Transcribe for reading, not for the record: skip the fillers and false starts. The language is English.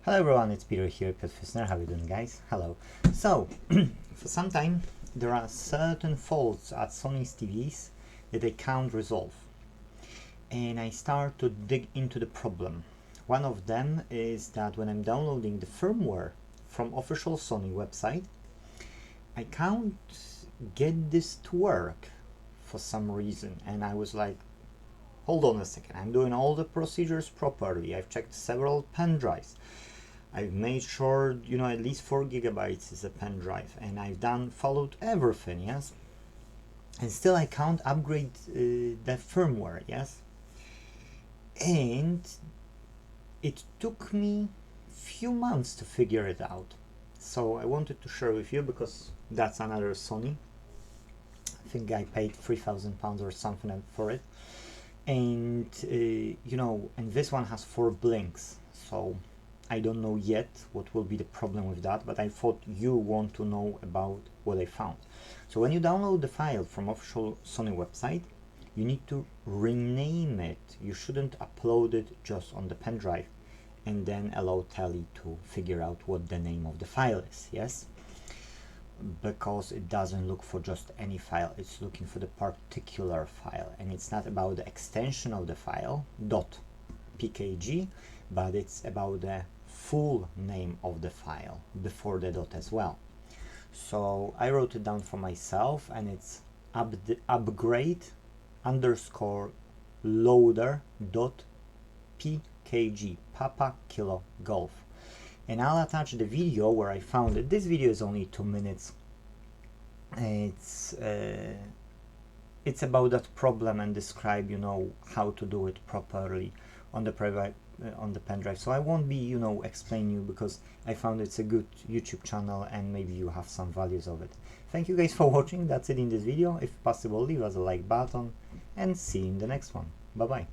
Hello everyone, it's Peter here, Piotr Fissner. How are you doing, guys? Hello. So, for some time, there are certain faults at Sony's TVs that I can't resolve. And I start to dig into the problem. One of them is that when I'm downloading the firmware from official Sony website, I can't get this to work for some reason. And I was like, hold on a second, I'm doing all the procedures properly. I've checked several pen drives. I've made sure, at least 4 gigabytes is a pen drive, and I've followed everything, yes? And still I can't upgrade the firmware, yes? And it took me few months to figure it out. So I wanted to share with you because that's another Sony. I think I paid £3,000 or something for it. And, and this one has 4 blinks, so I don't know yet what will be the problem with that, but I thought you want to know about what I found. So when you download the file from official Sony website, you need to rename it. You shouldn't upload it just on the pen drive and then allow Tele to figure out what the name of the file is, yes? Because it doesn't look for just any file, it's looking for the particular file, and it's not about the extension of the file .pkg, but it's about the full name of the file before the dot as well. So I wrote it down for myself, and it's upgrade underscore loader dot pkg, Papa Kilo Golf. And I'll attach the video where I found it. This video is only 2 minutes. It's about that problem and describe, how to do it properly on the pen drive. So I won't be, explaining you because I found it's a good YouTube channel and maybe you have some values of it. Thank you guys for watching. That's it in this video. If possible, leave us a like button and see you in the next one. Bye bye.